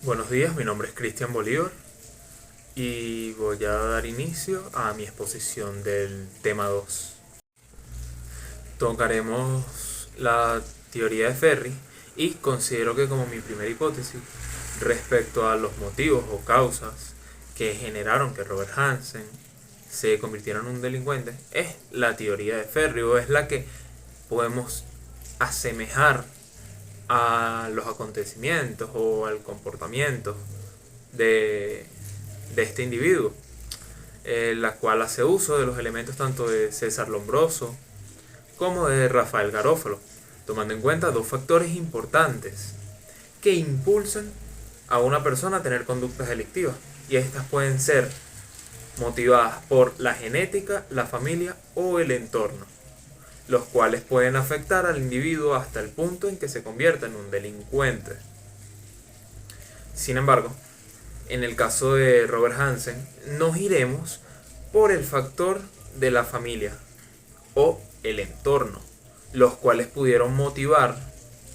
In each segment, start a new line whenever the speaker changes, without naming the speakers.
Buenos días, mi nombre es Cristian Bolívar y voy a dar inicio a mi exposición del tema 2. Tocaremos la teoría de Ferri y considero que como mi primera hipótesis respecto a los motivos o causas que generaron que Robert Hansen se convirtiera en un delincuente es la teoría de Ferri, o es la que podemos asemejar a los acontecimientos o al comportamiento de, de este individuo, la cual hace uso de los elementos tanto de César Lombroso como de Rafael Garófalo, tomando en cuenta dos factores importantes que impulsan a una persona a tener conductas delictivas, y estas pueden ser motivadas por la genética, la familia o el entorno, los cuales pueden afectar al individuo hasta el punto en que se convierta en un delincuente. Sin embargo, en el caso de Robert Hansen, nos iremos por el factor de la familia o el entorno, los cuales pudieron motivar,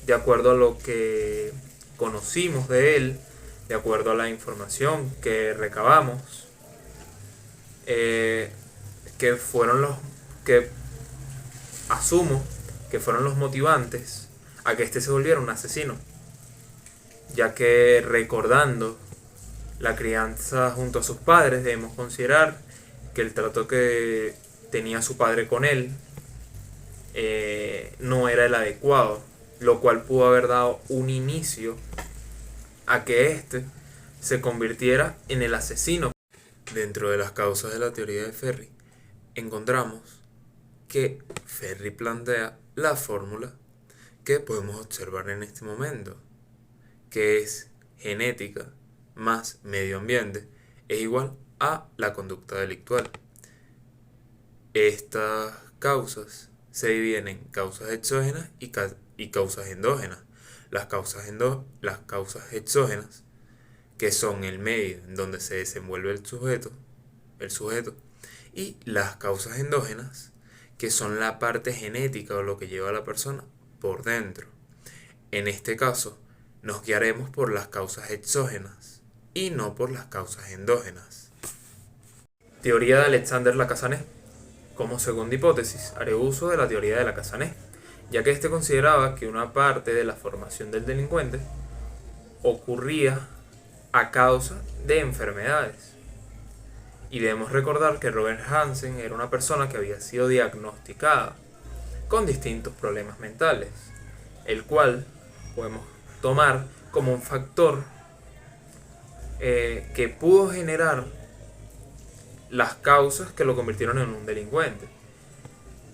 de acuerdo a lo que conocimos de él, de acuerdo a la información que recabamos, que fueron los que asumo que fueron los motivantes a que este se volviera un asesino, ya que recordando la crianza junto a sus padres debemos considerar que el trato que tenía su padre con él no era el adecuado, lo cual pudo haber dado un inicio a que éste se convirtiera en el asesino. Dentro de las causas de la teoría de Ferri encontramos que Ferri plantea la fórmula que podemos observar en este momento, que es genética más medio ambiente es igual a la conducta delictual. Estas causas se dividen en causas exógenas y causas endógenas. Las causas exógenas, que son el medio en donde se desenvuelve el sujeto, y las causas endógenas, que son la parte genética o lo que lleva a la persona por dentro. En este caso, nos guiaremos por las causas exógenas y no por las causas endógenas. Teoría de Alexander Lacazanés. Como segunda hipótesis, haré uso de la teoría de Lacazanés, ya que éste consideraba que una parte de la formación del delincuente ocurría a causa de enfermedades. Y debemos recordar que Robert Hansen era una persona que había sido diagnosticada con distintos problemas mentales, el cual podemos tomar como un factor que pudo generar las causas que lo convirtieron en un delincuente.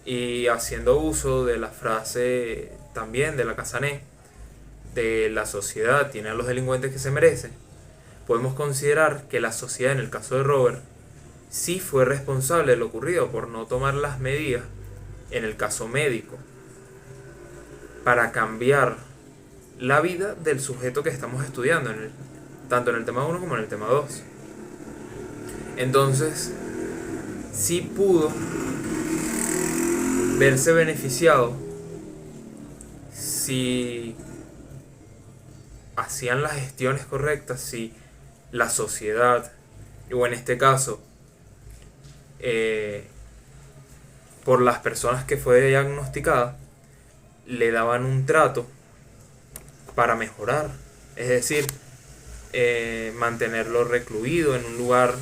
Y haciendo uso de la frase también de Lacazanés, de la sociedad tiene a los delincuentes que se merecen, podemos considerar que la sociedad, en el caso de Robert, sí fue responsable de lo ocurrido por no tomar las medidas, en el caso médico, para cambiar la vida del sujeto que estamos estudiando, tanto en el tema 1 como en el tema 2. Entonces, sí pudo verse beneficiado si hacían las gestiones correctas, si la sociedad, o en este caso, por las personas que fue diagnosticada, le daban un trato para mejorar, es decir, mantenerlo recluido en un lugar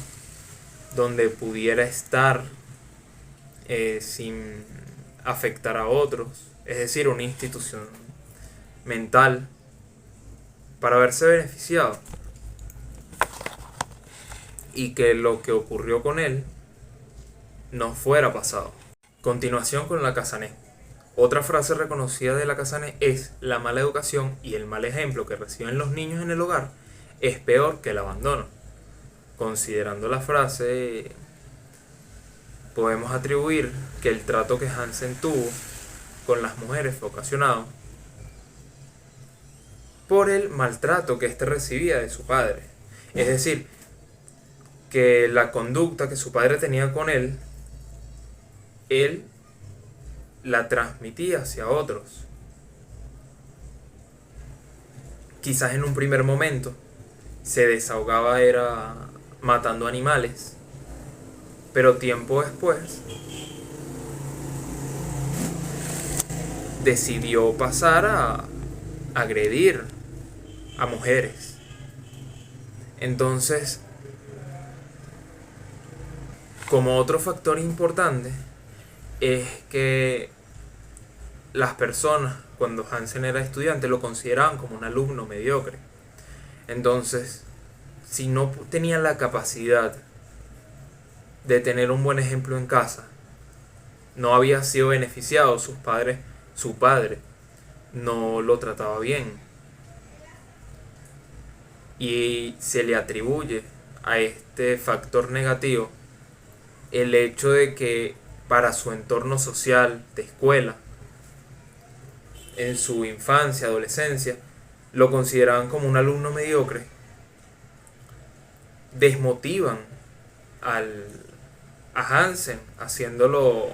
donde pudiera estar sin afectar a otros, es decir, una institución mental, para verse beneficiado y que lo que ocurrió con él no fuera pasado. Continuación con Lacazanés. Otra frase reconocida de Lacazanés es: la mala educación y el mal ejemplo que reciben los niños en el hogar es peor que el abandono. Considerando la frase, podemos atribuir que el trato que Hansen tuvo con las mujeres fue ocasionado por el maltrato que éste recibía de su padre. Es decir, que la conducta que su padre tenía con él la transmitía hacia otros. Quizás en un primer momento se desahogaba era matando animales, pero tiempo después decidió pasar a agredir a mujeres. Entonces, como otro factor importante es que las personas, cuando Hansen era estudiante, lo consideraban como un alumno mediocre. Entonces, si no tenía la capacidad de tener un buen ejemplo en casa, no había sido beneficiado, su padre no lo trataba bien, y se le atribuye a este factor negativo el hecho de que para su entorno social de escuela, en su infancia, adolescencia, lo consideraban como un alumno mediocre, desmotivan a Hansen, haciéndolo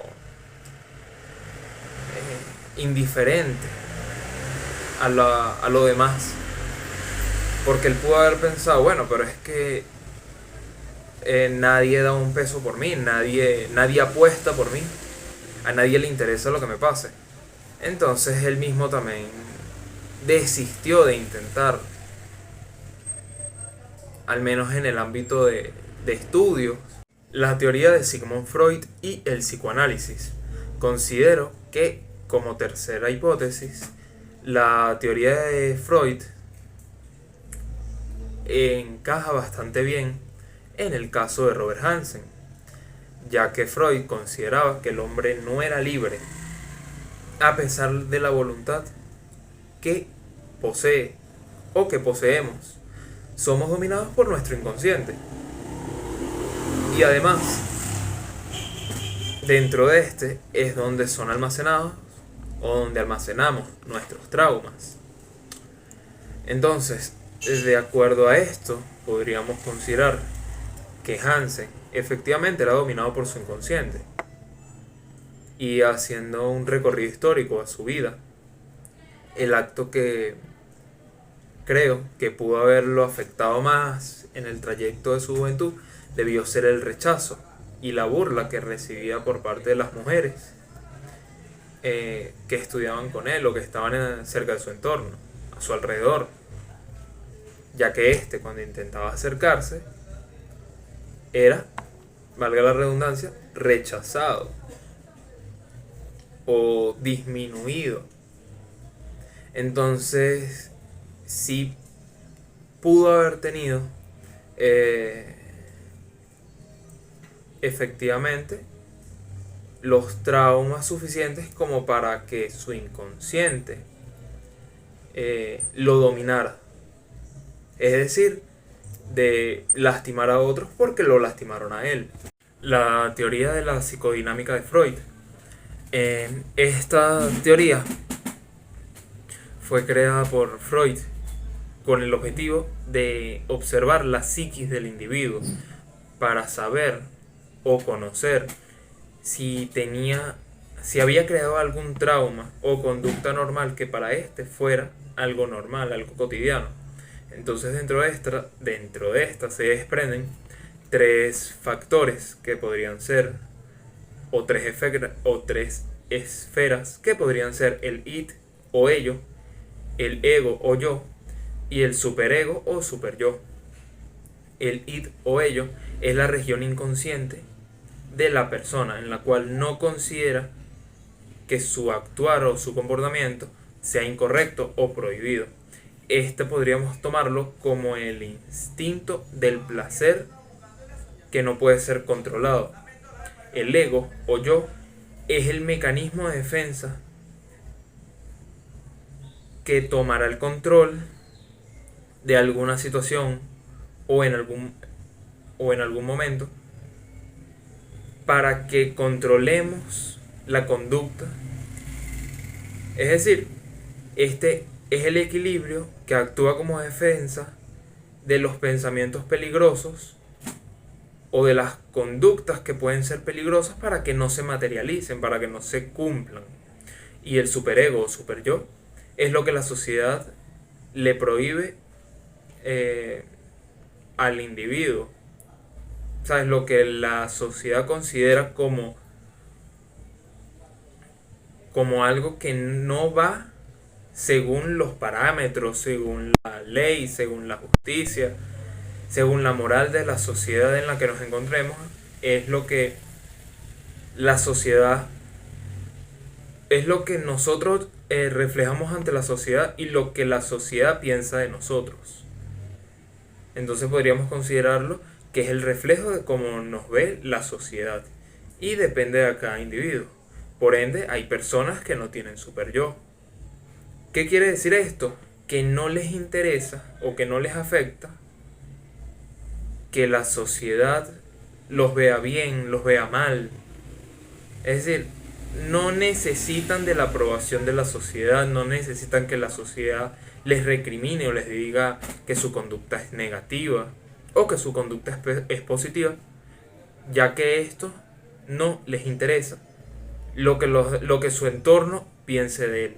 indiferente a lo demás. Porque él pudo haber pensado, bueno, pero es que nadie da un peso por mí, nadie apuesta por mí, a nadie le interesa lo que me pase. Entonces él mismo también desistió de intentar, al menos en el ámbito de estudios, la teoría de Sigmund Freud y el psicoanálisis. Considero que, como tercera hipótesis, la teoría de Freud encaja bastante bien en el caso de Robert Hansen, ya que Freud consideraba que el hombre no era libre a pesar de la voluntad que posee o que poseemos. Somos dominados por nuestro inconsciente. Y además, dentro de este es donde son almacenados o donde almacenamos nuestros traumas. Entonces, de acuerdo a esto, podríamos considerar que Hansen efectivamente era dominado por su inconsciente. Y haciendo un recorrido histórico a su vida, el acto que creo que pudo haberlo afectado más en el trayecto de su juventud debió ser el rechazo y la burla que recibía por parte de las mujeres que estudiaban con él o que estaban cerca de su entorno, a su alrededor, ya que cuando intentaba acercarse era, valga la redundancia, rechazado o disminuido. Entonces sí pudo haber tenido efectivamente los traumas suficientes como para que su inconsciente lo dominara, es decir, de lastimar a otros porque lo lastimaron a él. La teoría de la psicodinámica de Freud. Esta teoría fue creada por Freud con el objetivo de observar la psiquis del individuo para saber o conocer si había creado algún trauma o conducta normal que para fuera algo normal, algo cotidiano. Entonces dentro de esta se desprenden tres factores que podrían ser, o tres esferas que podrían ser el id o ello, el ego o yo y el superego o superyo. El id o ello es la región inconsciente de la persona en la cual no considera que su actuar o su comportamiento sea incorrecto o prohibido. Podríamos tomarlo como el instinto del placer que no puede ser controlado. El ego o yo es el mecanismo de defensa que tomará el control de alguna situación o en algún momento para que controlemos la conducta. Es decir, este es el equilibrio que actúa como defensa de los pensamientos peligrosos o de las conductas que pueden ser peligrosas para que no se materialicen, para que no se cumplan. Y el superego o superyo es lo que la sociedad le prohíbe al individuo. ¿Sabes? Lo que la sociedad considera como algo que no va según los parámetros, según la ley, según la justicia, según la moral de la sociedad en la que nos encontremos, es lo que la sociedad, es lo que nosotros reflejamos ante la sociedad y lo que la sociedad piensa de nosotros. Entonces podríamos considerarlo que es el reflejo de cómo nos ve la sociedad y depende de cada individuo. Por ende, hay personas que no tienen super yo. ¿Qué quiere decir esto? Que no les interesa o que no les afecta que la sociedad los vea bien, los vea mal. Es decir, no necesitan de la aprobación de la sociedad, no necesitan que la sociedad les recrimine o les diga que su conducta es negativa o que su conducta es positiva, ya que esto no les interesa lo que su entorno piense de él.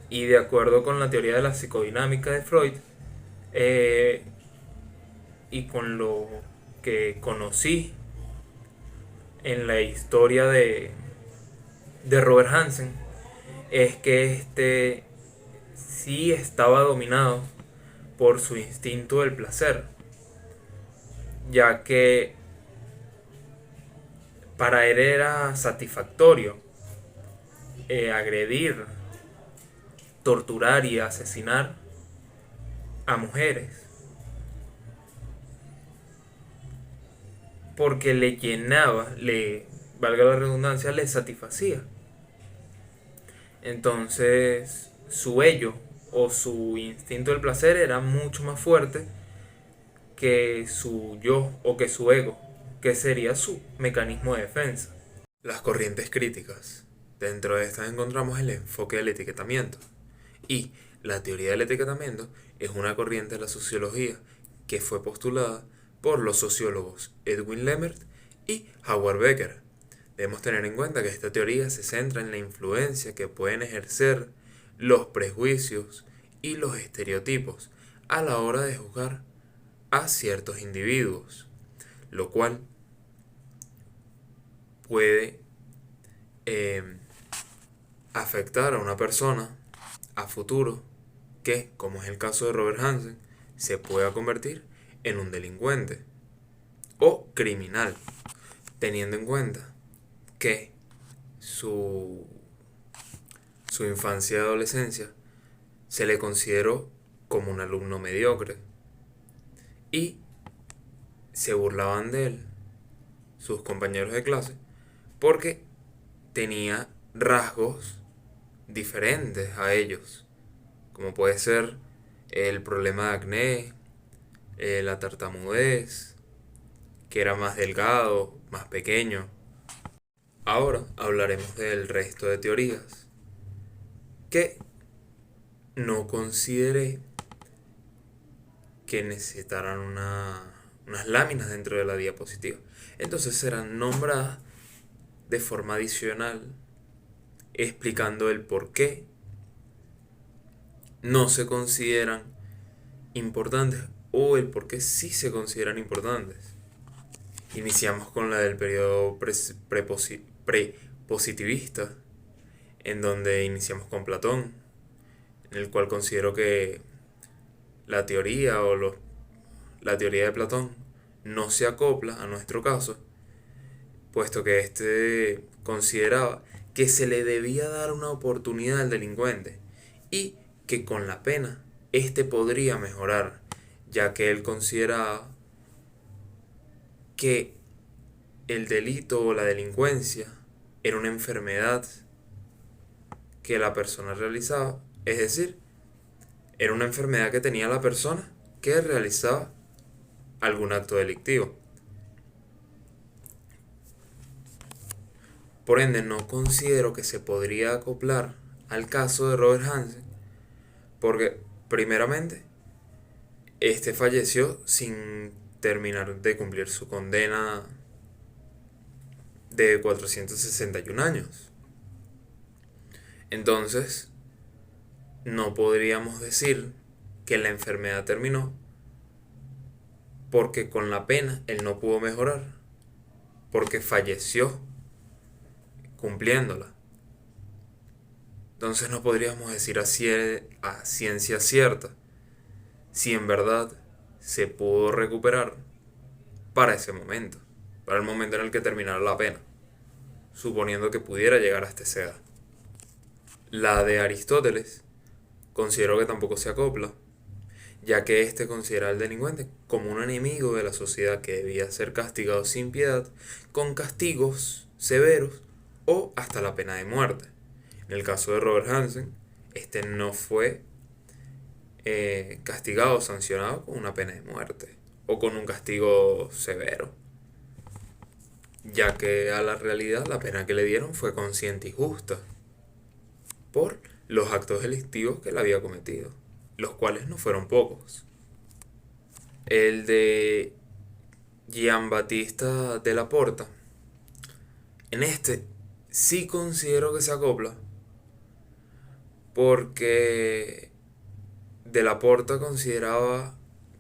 Y de acuerdo con la teoría de la psicodinámica de Freud, y con lo que conocí en la historia de Robert Hansen, es que sí estaba dominado por su instinto del placer, ya que para él era satisfactorio agredir, torturar y asesinar a mujeres, porque le llenaba, valga la redundancia, le satisfacía. Entonces su ello o su instinto del placer era mucho más fuerte que su yo o que su ego, que sería su mecanismo de defensa. Las corrientes críticas. Dentro de estas encontramos el enfoque del etiquetamiento. Y la teoría del etiquetamiento es una corriente de la sociología que fue postulada por los sociólogos Edwin Lemert y Howard Becker. Debemos tener en cuenta que esta teoría se centra en la influencia que pueden ejercer los prejuicios y los estereotipos a la hora de juzgar a ciertos individuos, lo cual puede afectar a una persona a futuro que, como es el caso de Robert Hansen, se pueda convertir en un delincuente o criminal, teniendo en cuenta que su infancia y adolescencia se le consideró como un alumno mediocre y se burlaban de él sus compañeros de clase porque tenía rasgos diferentes a ellos, como puede ser el problema de acné, la tartamudez, que era más delgado, más pequeño. Ahora hablaremos del resto de teorías que no consideré que necesitaran unas láminas dentro de la diapositiva. Entonces serán nombradas de forma adicional, explicando el por qué no se consideran importantes o el por qué sí se consideran importantes. Iniciamos con la del periodo prepositivista, en donde iniciamos con Platón, en el cual considero que la teoría la teoría de Platón no se acopla a nuestro caso, puesto que éste consideraba que se le debía dar una oportunidad al delincuente y que con la pena éste podría mejorar, ya que él consideraba que el delito o la delincuencia era una enfermedad que la persona realizaba, es decir, era una enfermedad que tenía la persona que realizaba algún acto delictivo. Por ende, no considero que se podría acoplar al caso de Robert Hansen, porque, primeramente, este falleció sin terminar de cumplir su condena de 461 años. Entonces, no podríamos decir que la enfermedad terminó porque con la pena él no pudo mejorar, porque falleció cumpliéndola. Entonces no podríamos decir a ciencia cierta si en verdad se pudo recuperar para ese momento, para el momento en el que terminara la pena, suponiendo que pudiera llegar hasta esa edad. La de Aristóteles considero que tampoco se acopla, ya que éste considera al delincuente como un enemigo de la sociedad que debía ser castigado sin piedad, con castigos severos o hasta la pena de muerte. En el caso de Robert Hansen, este no fue castigado o sancionado con una pena de muerte o con un castigo severo, ya que a la realidad la pena que le dieron fue consciente y justa por los actos delictivos que él había cometido, los cuales no fueron pocos. El de Giambattista della Porta, en este sí considero que se acopla, porque Della Porta consideraba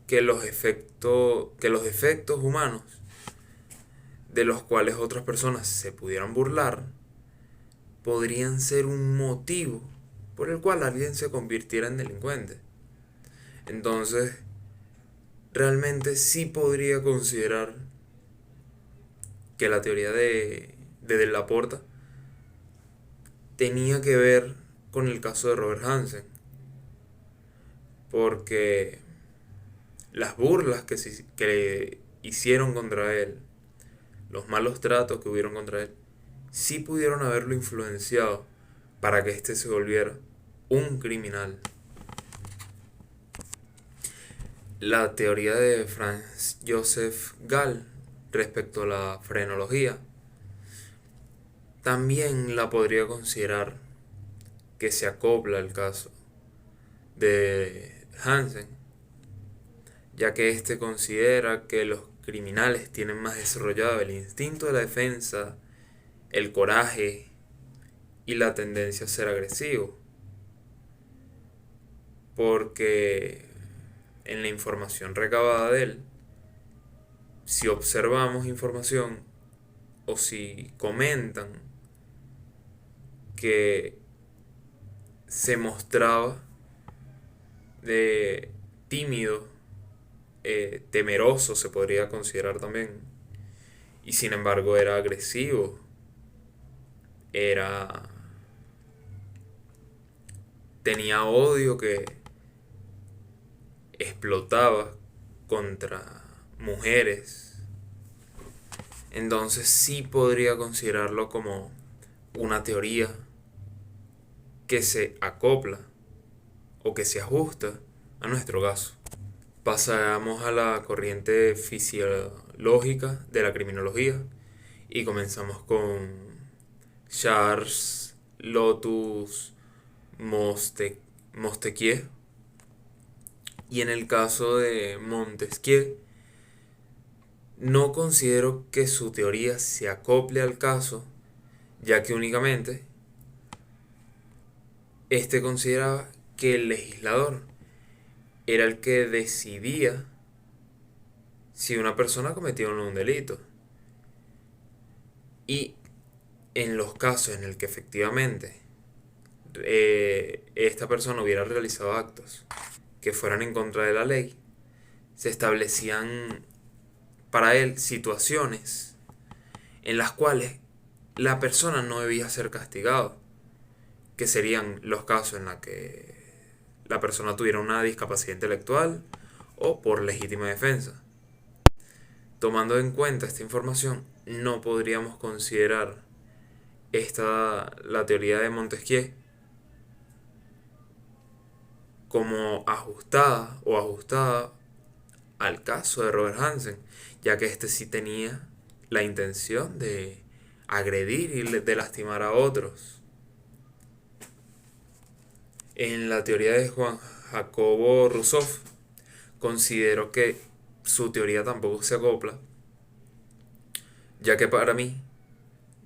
que los defectos humanos de los cuales otras personas se pudieran burlar podrían ser un motivo por el cual alguien se convirtiera en delincuente. Entonces, realmente sí podría considerar que la teoría de Della Porta tenía que ver con el caso de Robert Hansen, porque las burlas que hicieron contra él, los malos tratos que hubieron contra él, sí pudieron haberlo influenciado para que éste se volviera un criminal. La teoría de Franz Joseph Gall respecto a la frenología también la podría considerar que se acopla al caso de Hansen, ya que éste considera que los criminales tienen más desarrollado el instinto de la defensa, el coraje y la tendencia a ser agresivo, porque en la información recabada de él, si observamos información o si comentan que se mostraba de tímido, temeroso se podría considerar también, y sin embargo era agresivo, tenía odio que explotaba contra mujeres. Entonces sí podría considerarlo como una teoría que se acopla o que se ajusta a nuestro caso. Pasamos a la corriente fisiológica de la criminología y comenzamos con Charles Lotus Montesquieu. Y en el caso de Montesquieu, no considero que su teoría se acople al caso, ya que únicamente este consideraba que el legislador era el que decidía si una persona cometía o no un delito. Y en los casos en el que efectivamente esta persona hubiera realizado actos que fueran en contra de la ley, se establecían para él situaciones en las cuales la persona no debía ser castigada, que serían los casos en los que la persona tuviera una discapacidad intelectual o por legítima defensa. Tomando en cuenta esta información, no podríamos considerar la teoría de Montesquieu como ajustada al caso de Robert Hansen, ya que este sí tenía la intención de agredir y de lastimar a otros. En la teoría de Juan Jacobo Rousseau, considero que su teoría tampoco se acopla, ya que para mí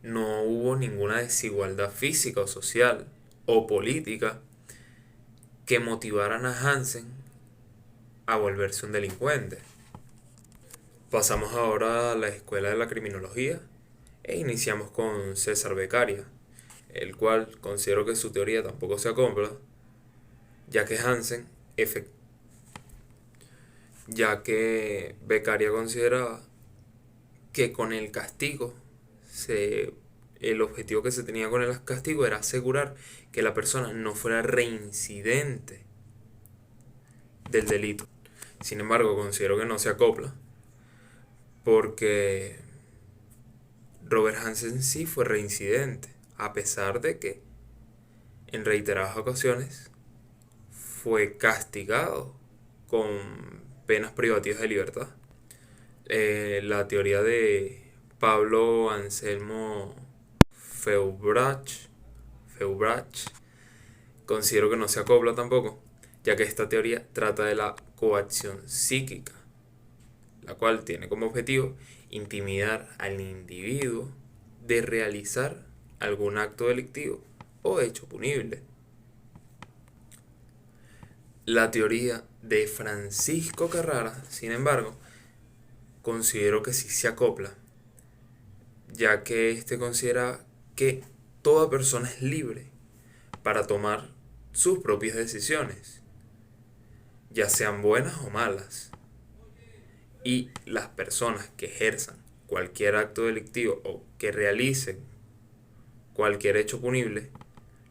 no hubo ninguna desigualdad física o social o política que motivaran a Hansen a volverse un delincuente. Pasamos ahora a la escuela de la criminología e iniciamos con César Beccaria, el cual considero que su teoría tampoco se acopla, ya que Hansen, ya que Beccaria consideraba que con el castigo, el objetivo que se tenía con el castigo era asegurar que la persona no fuera reincidente del delito. Sin embargo, considero que no se acopla porque Robert Hansen sí fue reincidente, a pesar de que en reiteradas ocasiones fue castigado con penas privativas de libertad. La teoría de Pablo Anselmo Feuerbach considero que no se acopla tampoco, ya que esta teoría trata de la coacción psíquica, la cual tiene como objetivo intimidar al individuo de realizar algún acto delictivo o hecho punible. La teoría de Francisco Carrara, sin embargo, considero que sí se acopla, ya que éste considera que toda persona es libre para tomar sus propias decisiones, ya sean buenas o malas, y las personas que ejerzan cualquier acto delictivo o que realicen cualquier hecho punible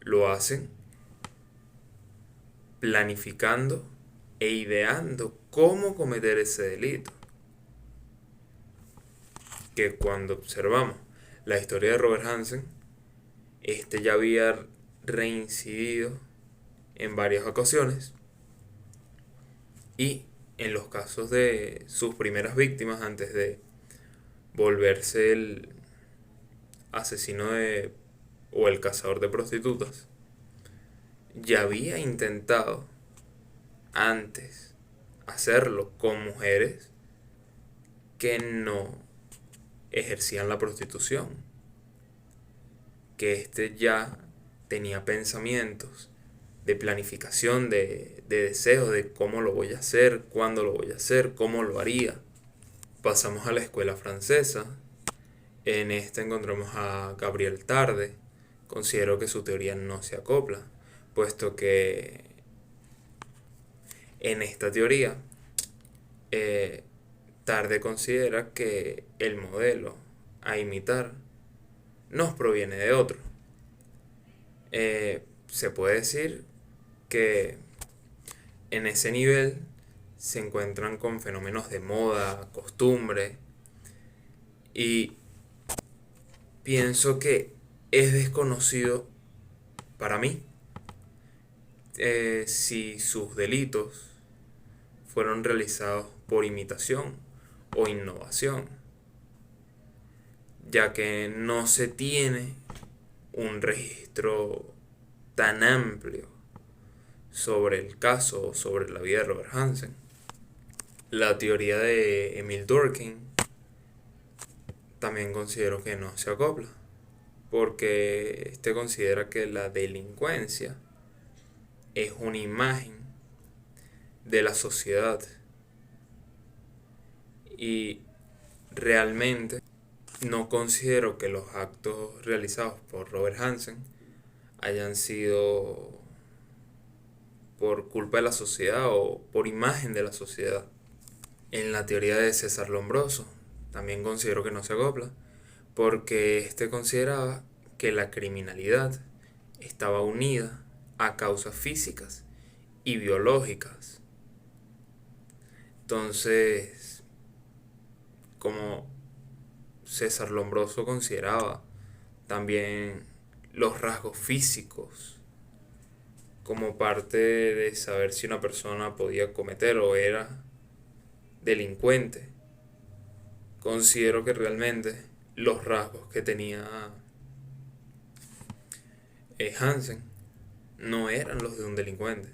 lo hacen planificando e ideando cómo cometer ese delito. Que cuando observamos la historia de Robert Hansen, este ya había reincidido en varias ocasiones y en los casos de sus primeras víctimas, antes de volverse el asesino o el cazador de prostitutas, ya había intentado antes hacerlo con mujeres que no ejercían la prostitución, que este ya tenía pensamientos de planificación, de deseos de cómo lo voy a hacer, cuándo lo voy a hacer, cómo lo haría. Pasamos a la escuela francesa. En esta encontramos a Gabriel Tarde. Considero que su teoría no se acopla, puesto que en esta teoría Tarde considera que el modelo a imitar nos proviene de otro. Se puede decir que en ese nivel se encuentran con fenómenos de moda, costumbre, y pienso que es desconocido para mí si sus delitos fueron realizados por imitación o innovación, ya que no se tiene un registro tan amplio sobre el caso o sobre la vida de Robert Hansen. La teoría de Emil Durkheim también considero que no se acopla, porque este considera que la delincuencia es una imagen de la sociedad y realmente no considero que los actos realizados por Robert Hansen hayan sido por culpa de la sociedad o por imagen de la sociedad. En la teoría de César Lombroso también considero que no se acopla, porque este consideraba que la criminalidad estaba unida a causas físicas y biológicas. Entonces, como César Lombroso consideraba también los rasgos físicos como parte de saber si una persona podía cometer o era delincuente, considero que realmente los rasgos que tenía Hansen no eran los de un delincuente.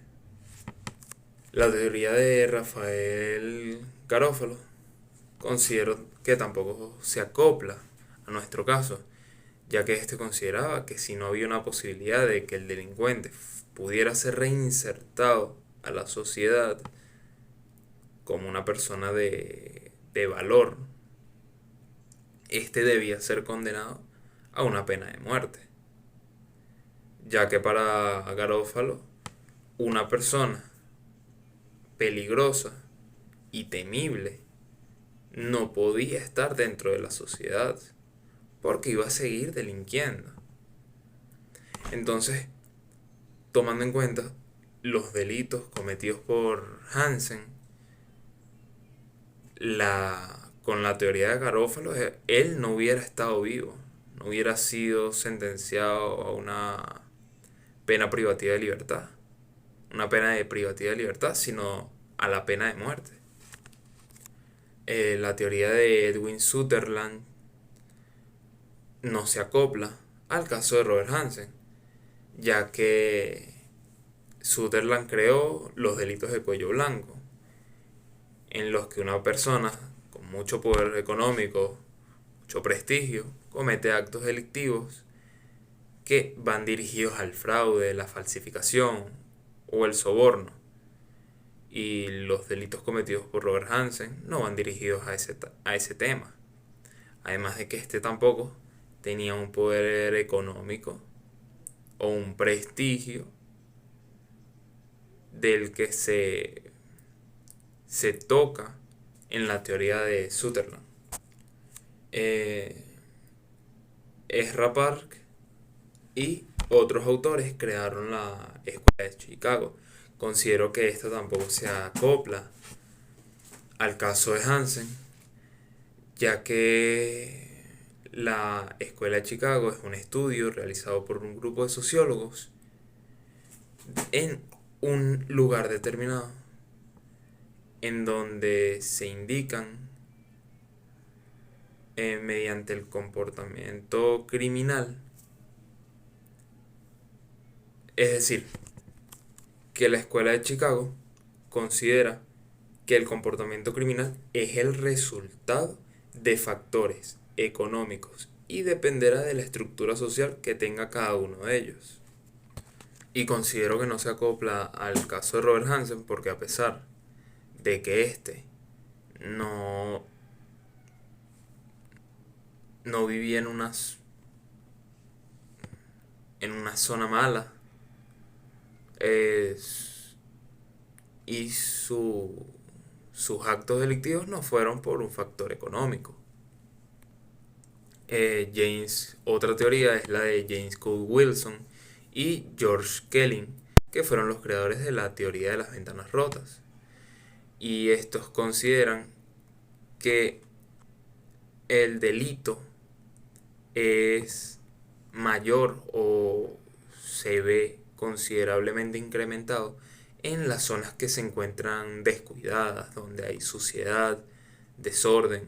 La teoría de Rafael Garófalo considero que tampoco se acopla a nuestro caso, ya que éste consideraba que si no había una posibilidad de que el delincuente pudiera ser reinsertado a la sociedad como una persona de de valor, este debía ser condenado a una pena de muerte, ya que para Garófalo, una persona peligrosa y temible no podía estar dentro de la sociedad, porque iba a seguir delinquiendo. Entonces, tomando en cuenta los delitos cometidos por Hansen, con la teoría de Garófalo, él no hubiera estado vivo, no hubiera sido sentenciado a una pena privativa de libertad, una pena de privativa de libertad, sino a la pena de muerte. La teoría de Edwin Sutherland no se acopla al caso de Robert Hansen, ya que Sutherland creó los delitos de cuello blanco, en los que una persona con mucho poder económico, mucho prestigio, comete actos delictivos que van dirigidos al fraude, la falsificación o el soborno. Y los delitos cometidos por Robert Hansen no van dirigidos a ese tema. Además de que este tampoco tenía un poder económico o un prestigio del que se toca en la teoría de Sutherland. Ezra Park y otros autores crearon la Escuela de Chicago. Considero que esta tampoco se acopla al caso de Hansen, ya que la Escuela de Chicago es un estudio realizado por un grupo de sociólogos en un lugar determinado, en donde se indican mediante el comportamiento criminal, es decir, que la Escuela de Chicago considera que el comportamiento criminal es el resultado de factores económicos y dependerá de la estructura social que tenga cada uno de ellos. Y considero que no se acopla al caso de Robert Hansen, porque a pesar de que este no vivía en una zona mala, y sus actos delictivos no fueron por un factor económico. Otra teoría es la de James Cole Wilson y George Kelly, que fueron los creadores de la teoría de las ventanas rotas. Y estos consideran que el delito es mayor o se ve considerablemente incrementado en las zonas que se encuentran descuidadas, donde hay suciedad, desorden.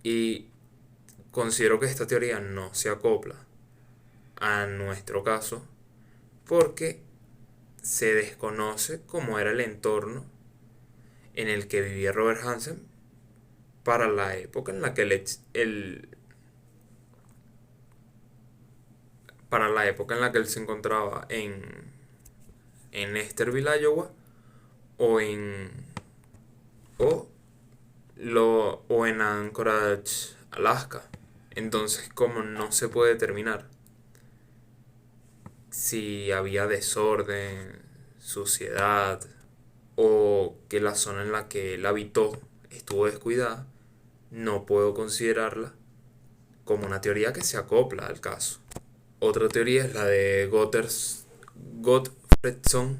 Y considero que esta teoría no se acopla a nuestro caso, porque se desconoce cómo era el entorno en el que vivía Robert Hansen para la época en la que para la época en la que él se encontraba en Esterville, Iowa, o en o en Anchorage, Alaska. Entonces, como no se puede determinar si había desorden, suciedad, o que la zona en la que él habitó estuvo descuidada, no puedo considerarla como una teoría que se acopla al caso. Otra teoría es la de Gottfredson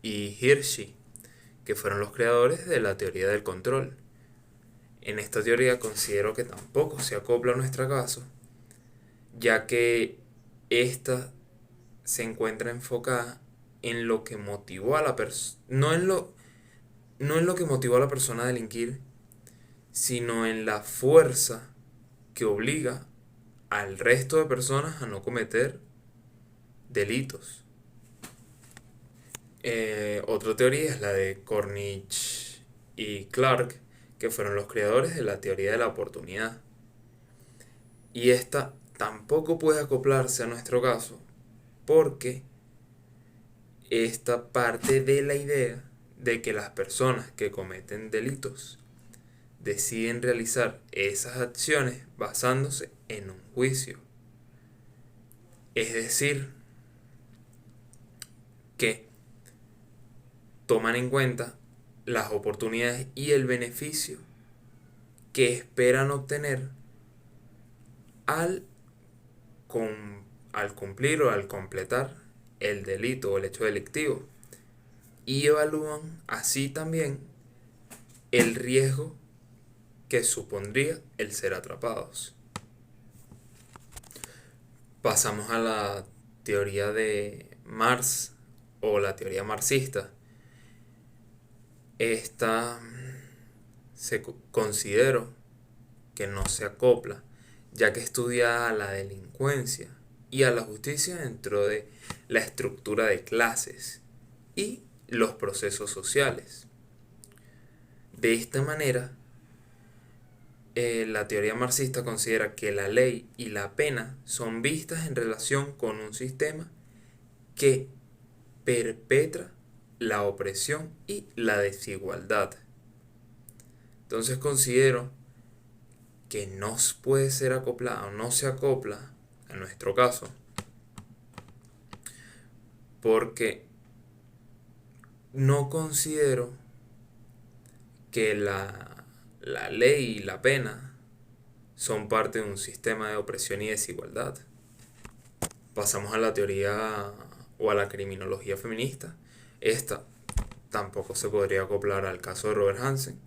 y Hirschi, que fueron los creadores de la teoría del control. En esta teoría considero que tampoco se acopla a nuestro caso, ya que esta se encuentra enfocada en lo que motivó a la persona, no en lo que motivó a la persona a delinquir, sino en la fuerza que obliga al resto de personas a no cometer delitos. Otra teoría es la de Cornish y Clark, que fueron los creadores de la teoría de la oportunidad. Y esta tampoco puede acoplarse a nuestro caso, porque esta parte de la idea de que las personas que cometen delitos deciden realizar esas acciones basándose en un juicio. Es decir, que toman en cuenta las oportunidades y el beneficio que esperan obtener al, al cumplir o al completar el delito o el hecho delictivo, y evalúan así también el riesgo que supondría el ser atrapados. Pasamos a la teoría de Marx o la teoría marxista. Esta considero que no se acopla, ya que estudia a la delincuencia y a la justicia dentro de la estructura de clases y los procesos sociales. De esta manera, la teoría marxista considera que la ley y la pena son vistas en relación con un sistema que perpetra la opresión y la desigualdad. Entonces considero que no puede ser acoplada o no se acopla en nuestro caso, porque no considero que la ley y la pena son parte de un sistema de opresión y desigualdad. Pasamos a la teoría o a la criminología feminista. Esta tampoco se podría acoplar al caso de Robert Hansen,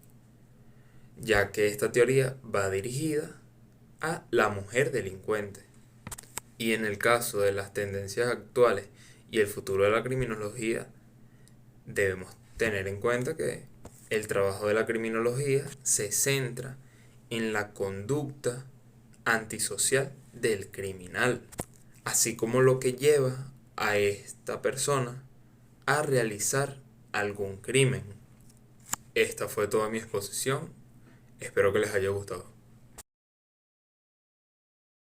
ya que esta teoría va dirigida a la mujer delincuente. Y en el caso de las tendencias actuales y el futuro de la criminología, debemos tener en cuenta que el trabajo de la criminología se centra en la conducta antisocial del criminal, así como lo que lleva a esta persona a realizar algún crimen. Esta fue toda mi exposición. Espero que les haya gustado.